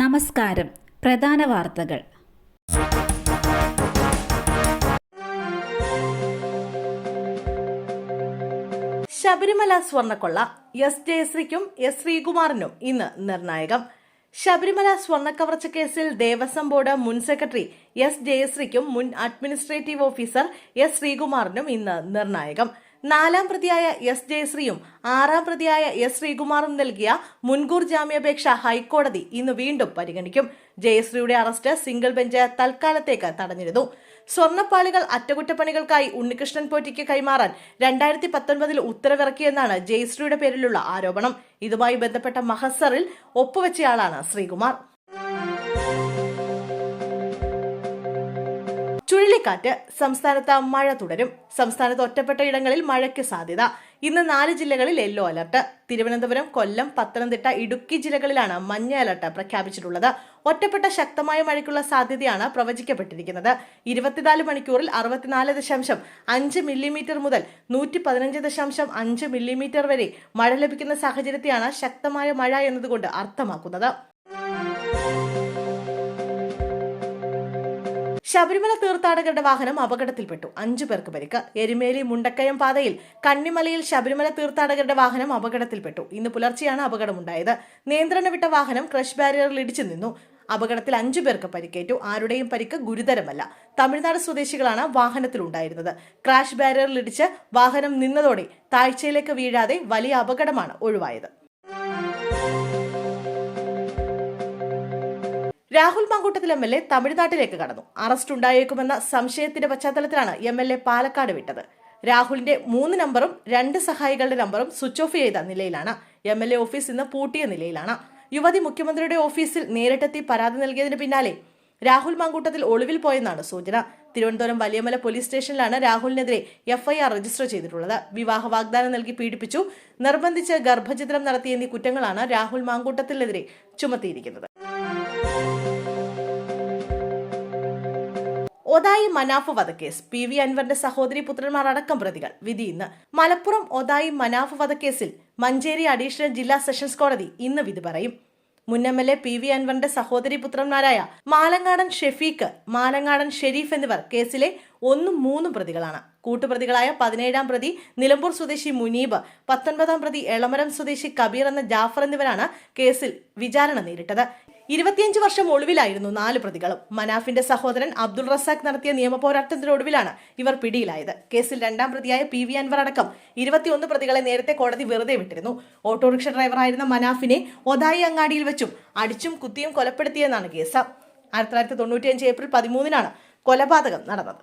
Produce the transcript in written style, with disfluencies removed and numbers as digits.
നമസ്കാരം. പ്രധാന വാർത്തകൾ. ശബരിമല സ്വർണ്ണക്കൊള്ള എസ് ജയശ്രീക്കും എസ് ശ്രീകുമാറിനും ഇന്ന് നിർണായകം. ശബരിമല സ്വർണ്ണക്കവർച്ച കേസിൽ ദേവസ്വം ബോർഡ് മുൻ സെക്രട്ടറി എസ് ജയശ്രീക്കും മുൻ അഡ്മിനിസ്ട്രേറ്റീവ് ഓഫീസർ എസ് ശ്രീകുമാറിനും ഇന്ന് നിർണായകം. 4ാം പ്രതിയായ എസ് ജയശ്രീയും 6ാം പ്രതിയായ എസ് ശ്രീകുമാറും നൽകിയ മുൻകൂർ ജാമ്യാപേക്ഷ ഹൈക്കോടതി ഇന്ന് വീണ്ടും പരിഗണിക്കും. ജയശ്രീയുടെ അറസ്റ്റ് സിംഗിൾ ബെഞ്ച് തൽക്കാലത്തേക്ക് തടഞ്ഞിരുന്നു. സ്വർണ്ണപ്പാളികൾ അറ്റകുറ്റപ്പണികൾക്കായി ഉണ്ണികൃഷ്ണൻ പോറ്റിക്ക് കൈമാറാൻ 2019 ഉത്തരവിറക്കിയെന്നാണ് ജയശ്രീയുടെ പേരിലുള്ള ആരോപണം. ഇതുമായി ബന്ധപ്പെട്ട മഹസറിൽ ഒപ്പുവെച്ചയാളാണ് ശ്രീകുമാർ. ചുഴലിക്കാറ്റ്. സംസ്ഥാനത്ത് മഴ തുടരും. സംസ്ഥാനത്ത് ഒറ്റപ്പെട്ട ഇടങ്ങളിൽ മഴയ്ക്ക് സാധ്യത. ഇന്ന് 4 ജില്ലകളിൽ യെല്ലോ അലർട്ട്. തിരുവനന്തപുരം, കൊല്ലം, പത്തനംതിട്ട, ഇടുക്കി ജില്ലകളിലാണ് മഞ്ഞ അലർട്ട് പ്രഖ്യാപിച്ചിട്ടുള്ളത്. ഒറ്റപ്പെട്ട ശക്തമായ മഴയ്ക്കുള്ള സാധ്യതയാണ് പ്രവചിക്കപ്പെട്ടിരിക്കുന്നത്. 24 മണിക്കൂറിൽ 64.5 മില്ലിമീറ്റർ മുതൽ 115.5 മില്ലിമീറ്റർ വരെ മഴ ലഭിക്കുന്ന സാഹചര്യത്തെയാണ് ശക്തമായ മഴ എന്നതുകൊണ്ട് അർത്ഥമാക്കുന്നത്. ശബരിമല തീർത്ഥാടകരുടെ വാഹനം അപകടത്തിൽപ്പെട്ടു. 5 പേർക്ക് പരിക്ക്. എരുമേലി മുണ്ടക്കയം പാതയിൽ കന്നിമലയിൽ ശബരിമല തീർത്ഥാടകരുടെ വാഹനം അപകടത്തിൽപ്പെട്ടു. ഇന്ന് പുലർച്ചെയാണ് അപകടമുണ്ടായത്. നിയന്ത്രണം വിട്ട വാഹനം ക്രഷ് ബാരിയറിൽ ഇടിച്ചു നിന്നു. അപകടത്തിൽ 5 പേർക്ക് പരിക്കേറ്റു. ആരുടെയും പരിക്ക് ഗുരുതരമല്ല. തമിഴ്നാട് സ്വദേശികളാണ് വാഹനത്തിലുണ്ടായിരുന്നത്. ക്രാഷ് ബാരിയറിൽ ഇടിച്ച് വാഹനം നിന്നതോടെ താഴ്ചയിലേക്ക് വീഴാതെ വലിയ അപകടമാണ് ഒഴിവായത്. രാഹുൽ മാങ്കൂട്ടത്തിൽ MLA തമിഴ്നാട്ടിലേക്ക് കടന്നു. അറസ്റ്റ് ഉണ്ടായേക്കുമെന്ന സംശയത്തിന്റെ പശ്ചാത്തലത്തിലാണ് MLA പാലക്കാട് വിട്ടത്. രാഹുലിന്റെ 3 നമ്പറും 2 സഹായികളുടെ നമ്പറും സ്വിച്ച് ഓഫ് ചെയ്ത നിലയിലാണ്. MLA ഓഫീസ് ഇന്ന് പൂട്ടിയ നിലയിലാണ്. യുവതി മുഖ്യമന്ത്രിയുടെ ഓഫീസിൽ നേരിട്ടെത്തി പരാതി നൽകിയതിന് പിന്നാലെ രാഹുൽ മാങ്കൂട്ടത്തിൽ ഒളിവിൽ പോയെന്നാണ് സൂചന. തിരുവനന്തപുരം വലിയമല പോലീസ് സ്റ്റേഷനിലാണ് രാഹുലിനെതിരെ FIR രജിസ്റ്റർ ചെയ്തിട്ടുള്ളത്. വിവാഹ വാഗ്ദാനം നൽകി പീഡിപ്പിച്ചു, നിർബന്ധിച്ച് ഗർഭഛിദ്രം നടത്തിയ എന്നീ കുറ്റങ്ങളാണ് രാഹുൽ മാങ്കൂട്ടത്തിനെതിരെ ചുമത്തിയിരിക്കുന്നത്. ഒതായി മനാഫ് വധക്കേസ്. PV അൻവറിന്റെ സഹോദരി പുത്രന്മാർ അടക്കം പ്രതികൾ. വിധി ഇന്ന്. മലപ്പുറം ഒതായി മനാഫ് വധക്കേസിൽ മഞ്ചേരി അഡീഷണൽ ജില്ലാ സെഷൻസ് കോടതി ഇന്ന് വിധി പറയും. മുൻ MLA PV അൻവറിന്റെ സഹോദരി പുത്രന്മാരായ മാലങ്ങാടൻ ഷെഫീഖ്, മാലങ്ങാടൻ ഷെരീഫ് എന്നിവർ കേസിലെ 1ഉം 3ഉം പ്രതികളാണ്. കൂട്ടുപ്രതികളായ 17ാം പ്രതി നിലമ്പൂർ സ്വദേശി മുനീബ്, 19ാം പ്രതി എളമരം സ്വദേശി കബീർ എന്ന ജാഫർ എന്നിവരാണ് കേസിൽ വിചാരണ നേരിട്ടത്. 25 വർഷം ഒളിവിലായിരുന്നു 4 പ്രതികളും. മനാഫിന്റെ സഹോദരൻ അബ്ദുൾ റസാഖ് നടത്തിയ നിയമപോരാട്ടത്തിനൊടുവിലാണ് ഇവർ പിടിയിലായത്. കേസിൽ 2ാം പ്രതിയായ PV അൻവർ അടക്കം 21 പ്രതികളെ നേരത്തെ കോടതി വെറുതെ വിട്ടിരുന്നു. ഓട്ടോറിക്ഷ ഡ്രൈവറായിരുന്ന മനാഫിനെ ഒതായി അങ്ങാടിയിൽ വെച്ചും അടിച്ചും കുത്തിയും കൊലപ്പെടുത്തിയെന്നാണ് കേസ്. 1995 ഏപ്രിൽ 13-നാണ് കൊലപാതകം നടന്നത്.